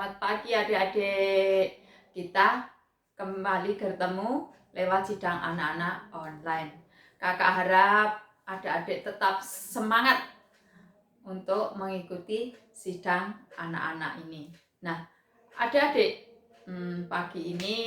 Selamat pagi adik-adik. Kita kembali bertemu lewat sidang anak-anak online. Kakak harap adik-adik tetap semangat untuk mengikuti sidang anak-anak ini. Nah, adik-adik, pagi ini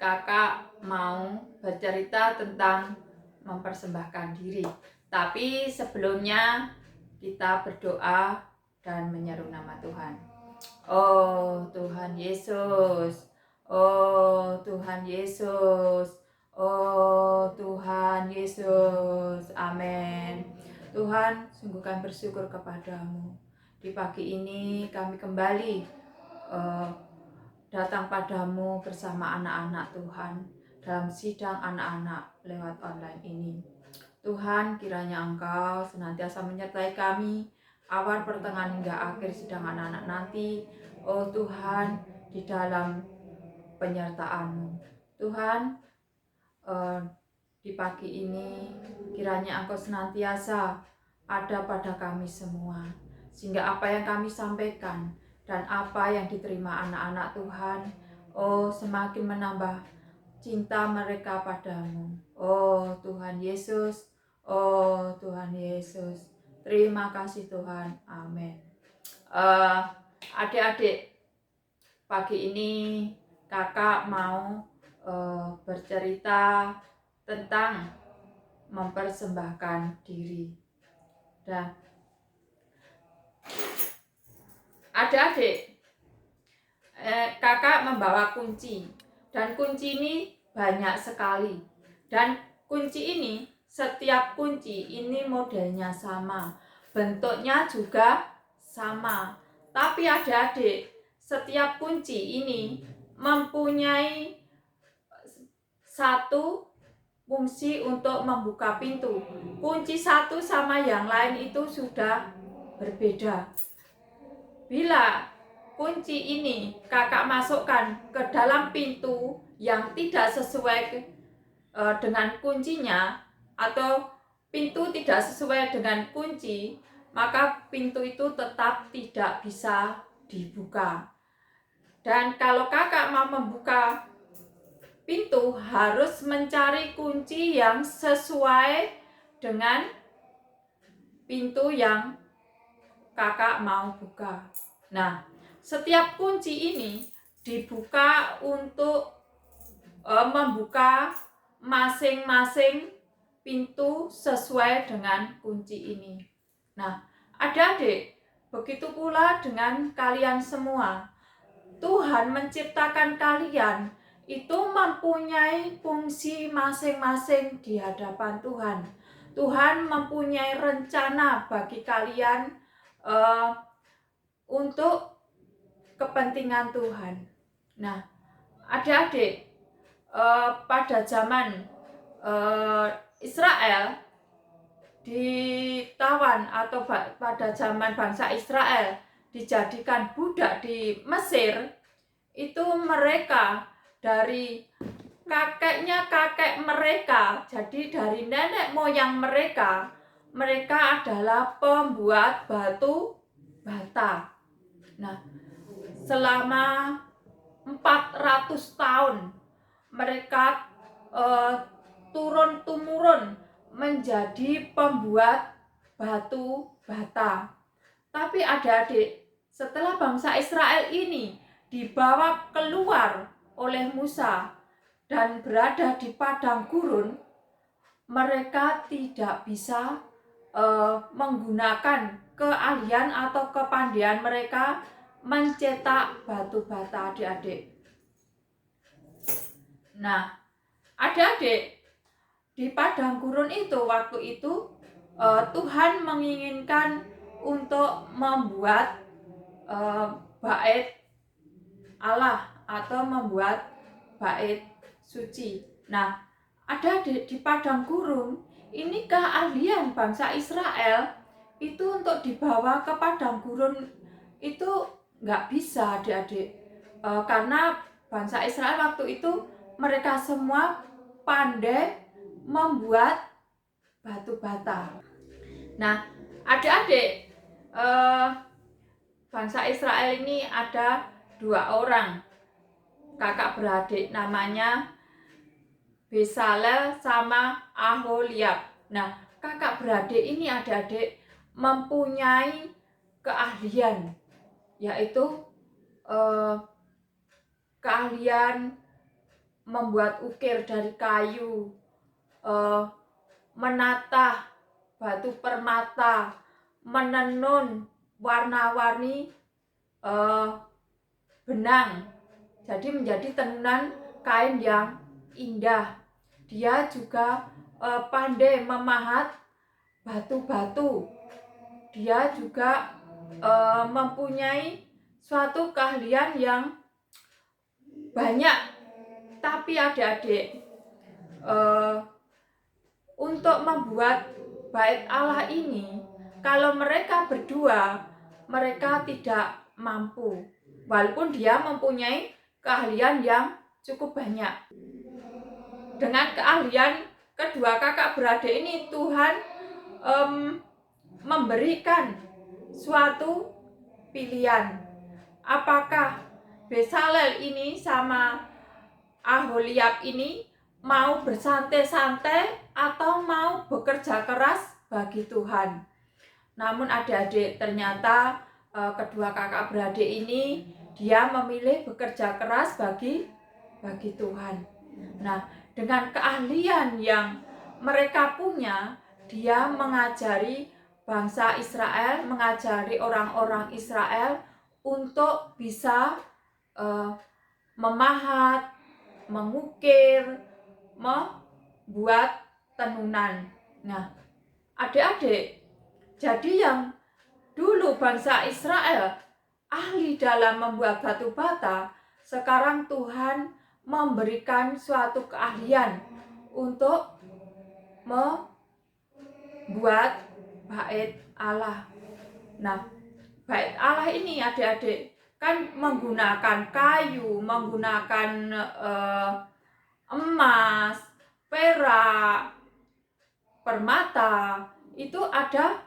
kakak mau bercerita tentang mempersembahkan diri. Tapi sebelumnya kita berdoa dan menyeru nama Tuhan. Oh Tuhan Yesus, oh Tuhan Yesus, oh Tuhan Yesus, amin. Tuhan, sungguh kami bersyukur kepadamu. Di pagi ini kami kembali datang padamu bersama anak-anak Tuhan dalam sidang anak-anak lewat online ini. Tuhan, kiranya Engkau senantiasa menyertai kami awal, pertengahan hingga akhir sidang anak-anak nanti. Oh Tuhan, di dalam penyertaan-Mu. Tuhan, di pagi ini kiranya Engkau senantiasa ada pada kami semua, sehingga apa yang kami sampaikan dan apa yang diterima anak-anak Tuhan, oh semakin menambah cinta mereka padamu. Oh Tuhan Yesus, oh Tuhan Yesus, terima kasih Tuhan, amin. Adik-adik, pagi ini kakak mau bercerita tentang mempersembahkan diri. Dan adik-adik, kakak membawa kunci, dan kunci ini banyak sekali. Dan kunci ini, setiap kunci ini modelnya sama, bentuknya juga sama. Tapi adik-adik, setiap kunci ini mempunyai satu fungsi untuk membuka pintu. Kunci satu sama yang lain itu sudah berbeda. Bila kunci ini kakak masukkan ke dalam pintu yang tidak sesuai dengan kuncinya, atau pintu tidak sesuai dengan kunci, maka pintu itu tetap tidak bisa dibuka. Dan kalau kakak mau membuka pintu, harus mencari kunci yang sesuai dengan pintu yang kakak mau buka. Nah, setiap kunci ini dibuka untuk membuka masing-masing pintu sesuai dengan kunci ini. Nah, adik-adik, begitu pula dengan kalian semua. Tuhan menciptakan kalian itu mempunyai fungsi masing-masing di hadapan Tuhan. Tuhan mempunyai rencana bagi kalian untuk kepentingan Tuhan. Nah, adik-adik, pada zaman Israel ditawan, atau pada zaman bangsa Israel dijadikan budak di Mesir, itu mereka dari kakek mereka, jadi dari nenek moyang mereka adalah pembuat batu bata. Nah, selama 400 tahun mereka turun-temurun menjadi pembuat batu bata. Tapi adik-adik, setelah bangsa Israel ini dibawa keluar oleh Musa dan berada di padang gurun, mereka tidak bisa menggunakan keahlian atau kepandaian mereka mencetak batu bata, adik-adik. Nah, adik-adik, di padang gurun itu, waktu itu Tuhan menginginkan untuk membuat bait Allah atau membuat bait suci. Nah, adik-adik, di padang gurun ini keahlian bangsa Israel itu untuk dibawa ke padang gurun itu nggak bisa, adik-adik, karena bangsa Israel waktu itu mereka semua pandai membuat batu bata. Nah, adik-adik, bangsa Israel ini ada dua orang kakak beradik, namanya Bezalel sama Aholiab. Nah, kakak beradik ini adik-adik mempunyai keahlian, yaitu keahlian membuat ukir dari kayu, menata batu permata, menenun warna-warni benang, jadi menjadi tenunan kain yang indah. Dia juga pandai memahat batu-batu. Dia juga mempunyai suatu keahlian yang banyak. Tapi adik-adik, untuk membuat bait Allah ini, kalau mereka berdua, mereka tidak mampu, walaupun dia mempunyai keahlian yang cukup banyak. Dengan keahlian kedua kakak beradik ini, Tuhan memberikan suatu pilihan. Apakah Bezalel ini sama Aholiab ini mau bersantai-santai atau mau bekerja keras bagi Tuhan? Namun adik-adik, ternyata kedua kakak beradik ini dia memilih bekerja keras bagi Tuhan. Nah, dengan keahlian yang mereka punya, dia mengajari bangsa Israel, mengajari orang-orang Israel untuk bisa memahat, mengukir, membuat tenunan. Nah, adik-adik, jadi yang dulu bangsa Israel ahli dalam membuat batu bata, sekarang Tuhan memberikan suatu keahlian untuk membuat bait Allah. Nah, bait Allah ini adik-adik kan menggunakan kayu, menggunakan emas, perak, permata. Itu ada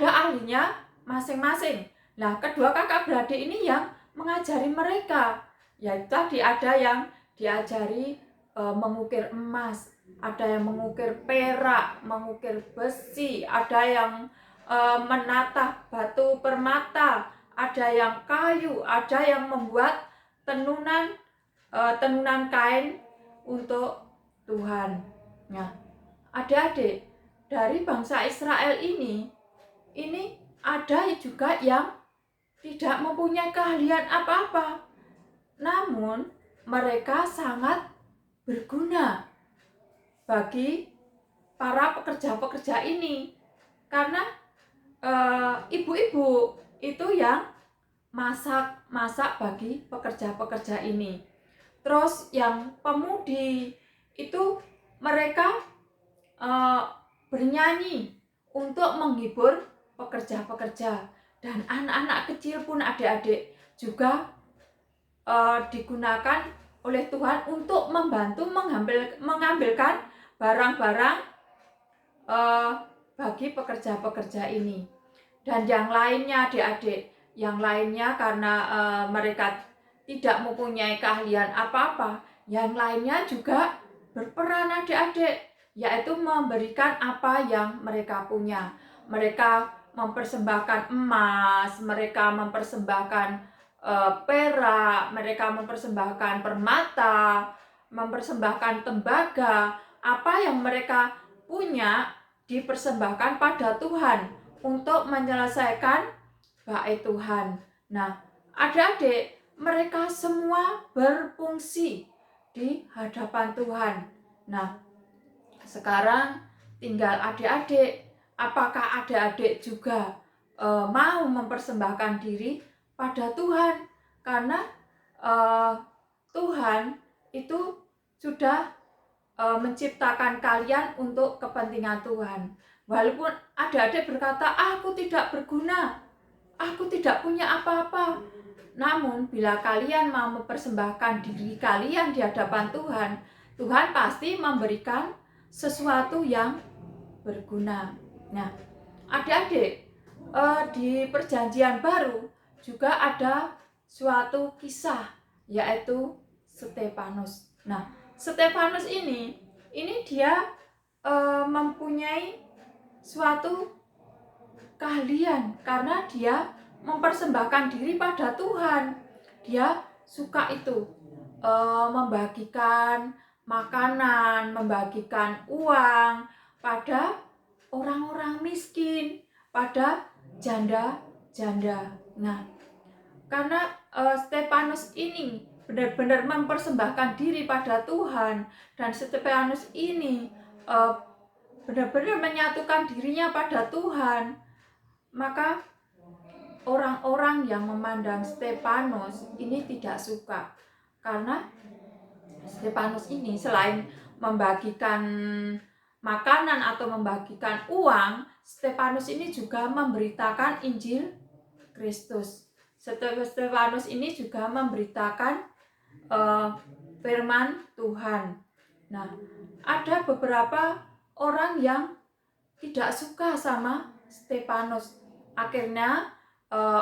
ahlinya masing-masing. Nah, kedua kakak beradik ini yang mengajari mereka. Ya tadi ada yang diajari mengukir emas, ada yang mengukir perak, mengukir besi, ada yang menata batu permata, ada yang kayu, ada yang membuat tenunan kain untuk Tuhan. Nah, adik-adik, dari bangsa Israel ini ada juga yang tidak mempunyai keahlian apa-apa, namun mereka sangat berguna bagi para pekerja-pekerja ini, karena ibu-ibu itu yang masak bagi pekerja-pekerja ini. Terus yang pemudi itu mereka bernyanyi untuk menghibur pekerja-pekerja, dan anak-anak kecil pun adik-adik juga digunakan oleh Tuhan untuk membantu mengambilkan barang-barang bagi pekerja-pekerja ini. Dan yang lainnya adik-adik, yang lainnya karena mereka tidak mempunyai keahlian apa-apa, yang lainnya juga berperan adik-adik, yaitu memberikan apa yang mereka punya. Mereka mempersembahkan emas, mereka mempersembahkan perak, mereka mempersembahkan permata, mempersembahkan tembaga. Apa yang mereka punya dipersembahkan pada Tuhan untuk menyelesaikan bait Tuhan. Nah, adik-adik, mereka semua berfungsi di hadapan Tuhan. Nah, sekarang tinggal adik-adik, apakah adik-adik juga mau mempersembahkan diri pada Tuhan? Karena Tuhan itu sudah menciptakan kalian untuk kepentingan Tuhan. Walaupun adik-adik berkata, aku tidak berguna, aku tidak punya apa-apa, namun bila kalian mau mempersembahkan diri kalian di hadapan Tuhan, Tuhan pasti memberikan sesuatu yang berguna. Nah, adik-adik, di perjanjian baru juga ada suatu kisah, yaitu Stefanus. Nah, Stefanus ini dia mempunyai suatu keahlian karena dia mempersembahkan diri pada Tuhan. Dia suka itu membagikan makanan, membagikan uang pada orang-orang miskin, pada janda-janda. Nah, karena Stefanus ini benar-benar mempersembahkan diri pada Tuhan, dan Stefanus ini benar-benar menyatukan dirinya pada Tuhan, maka orang-orang yang memandang Stefanus ini tidak suka, karena Stefanus ini selain membagikan makanan atau membagikan uang, Stefanus ini juga memberitakan Injil Kristus. Stefanus ini juga memberitakan firman Tuhan. Nah, ada beberapa orang yang tidak suka sama Stefanus. Akhirnya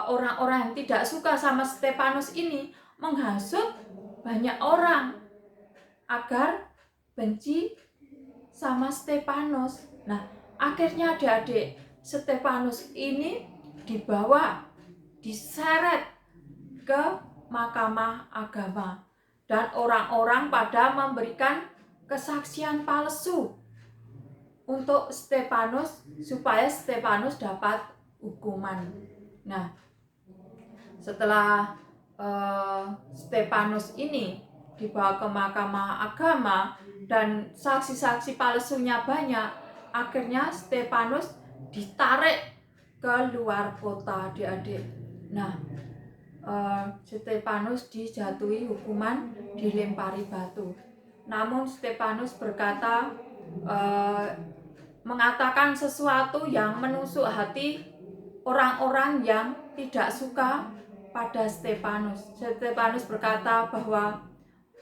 orang-orang yang tidak suka sama Stefanus ini menghasut banyak orang agar benci sama Stefanus. Nah, akhirnya adik-adik, Stefanus ini dibawa, diseret ke Mahkamah Agama, dan orang-orang pada memberikan kesaksian palsu untuk Stefanus supaya Stefanus dapat hukuman. Nah, setelah Stefanus ini dibawa ke Mahkamah Agama dan saksi-saksi palsunya banyak, akhirnya Stefanus ditarik ke luar kota, adik-adik. Nah, Stefanus dijatuhi hukuman dilempari batu. Namun Stefanus berkata, mengatakan sesuatu yang menusuk hati orang-orang yang tidak suka pada Stefanus. Stefanus berkata bahwa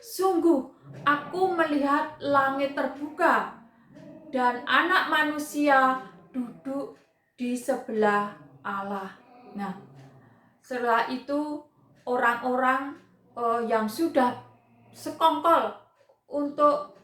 sungguh aku melihat langit terbuka dan Anak Manusia duduk di sebelah Allah. Nah, setelah itu orang-orang yang sudah sekongkol untuk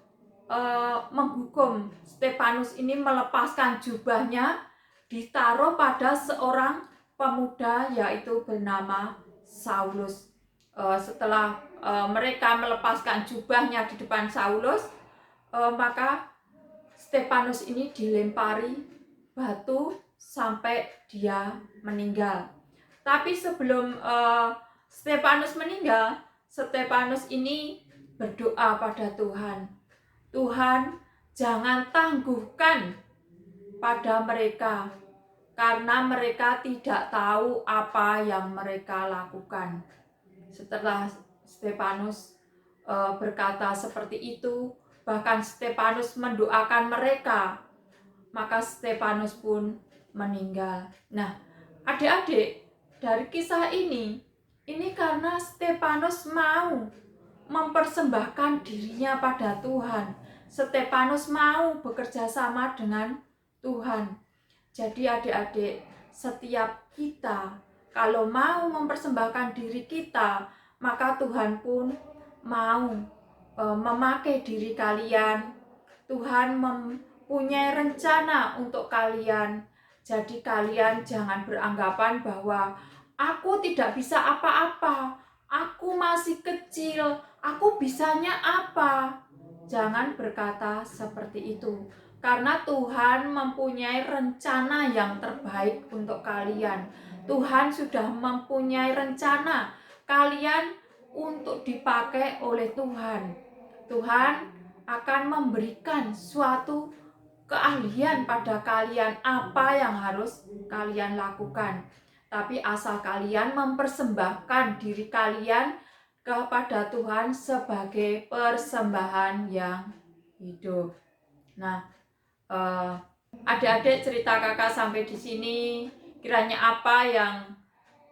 menghukum Stefanus ini melepaskan jubahnya, ditaruh pada seorang pemuda yaitu bernama Saulus. Setelah mereka melepaskan jubahnya di depan Saulus, maka Stefanus ini dilempari batu sampai dia meninggal. Tapi sebelum Stefanus meninggal, Stefanus ini berdoa pada Tuhan, Tuhan, jangan tangguhkan pada mereka, karena mereka tidak tahu apa yang mereka lakukan. Setelah Stefanus berkata seperti itu, bahkan Stefanus mendoakan mereka, maka Stefanus pun meninggal. Nah, adik-adik, dari kisah ini karena Stefanus mau mempersembahkan dirinya pada Tuhan. Stefanus mau bekerja sama dengan Tuhan. Jadi adik-adik, setiap kita kalau mau mempersembahkan diri kita, maka Tuhan pun mau memakai diri kalian. Tuhan mempunyai rencana untuk kalian. Jadi kalian jangan beranggapan bahwa aku tidak bisa apa-apa, aku masih kecil, aku bisanya apa. Jangan berkata seperti itu, karena Tuhan mempunyai rencana yang terbaik untuk kalian. Tuhan sudah mempunyai rencana kalian untuk dipakai oleh Tuhan. Tuhan akan memberikan suatu keahlian pada kalian apa yang harus kalian lakukan. Tapi asal kalian mempersembahkan diri kalian kepada Tuhan sebagai persembahan yang hidup. Nah, adik-adik, cerita kakak sampai di sini. Kiranya apa yang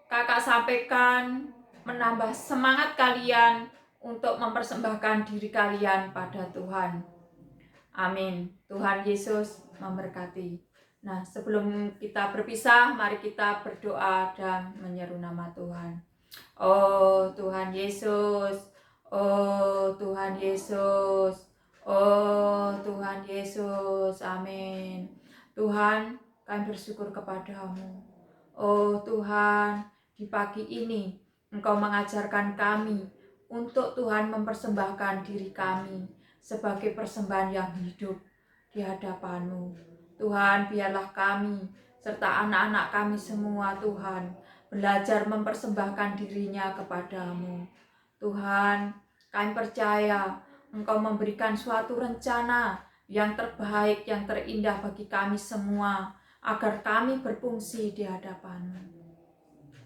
kakak sampaikan menambah semangat kalian untuk mempersembahkan diri kalian pada Tuhan. Amin. Tuhan Yesus memberkati. Nah, sebelum kita berpisah, mari kita berdoa dan menyeru nama Tuhan. Oh Tuhan Yesus, oh Tuhan Yesus, oh Tuhan Yesus, amin. Tuhan, kami bersyukur kepadamu. Oh Tuhan, di pagi ini Engkau mengajarkan kami untuk Tuhan mempersembahkan diri kami sebagai persembahan yang hidup di hadapan-Mu. Tuhan, biarlah kami serta anak-anak kami semua Tuhan belajar mempersembahkan dirinya kepadamu. Tuhan, kami percaya Engkau memberikan suatu rencana yang terbaik, yang terindah bagi kami semua, agar kami berfungsi di hadapan-Mu.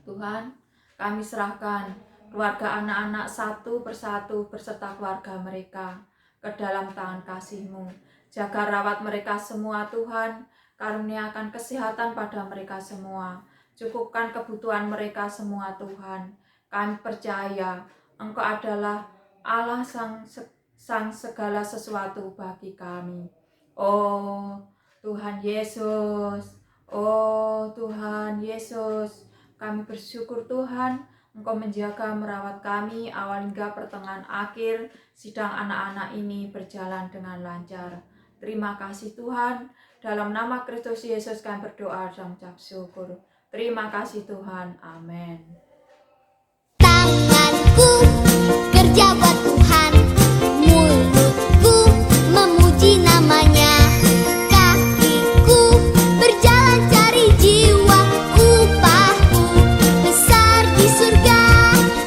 Tuhan, kami serahkan keluarga anak-anak satu persatu beserta keluarga mereka ke dalam tangan kasih-Mu. Jaga rawat mereka semua Tuhan, karuniakan kesehatan pada mereka semua. Cukupkan kebutuhan mereka semua Tuhan. Kami percaya Engkau adalah Allah sang segala sesuatu bagi kami. Oh Tuhan Yesus, oh Tuhan Yesus, kami bersyukur Tuhan, Engkau menjaga merawat kami awal hingga pertengahan akhir sidang anak-anak ini berjalan dengan lancar. Terima kasih Tuhan, dalam nama Kristus Yesus kami berdoa dan mengucap syukur. Terima kasih Tuhan, amin. Tanganku kerja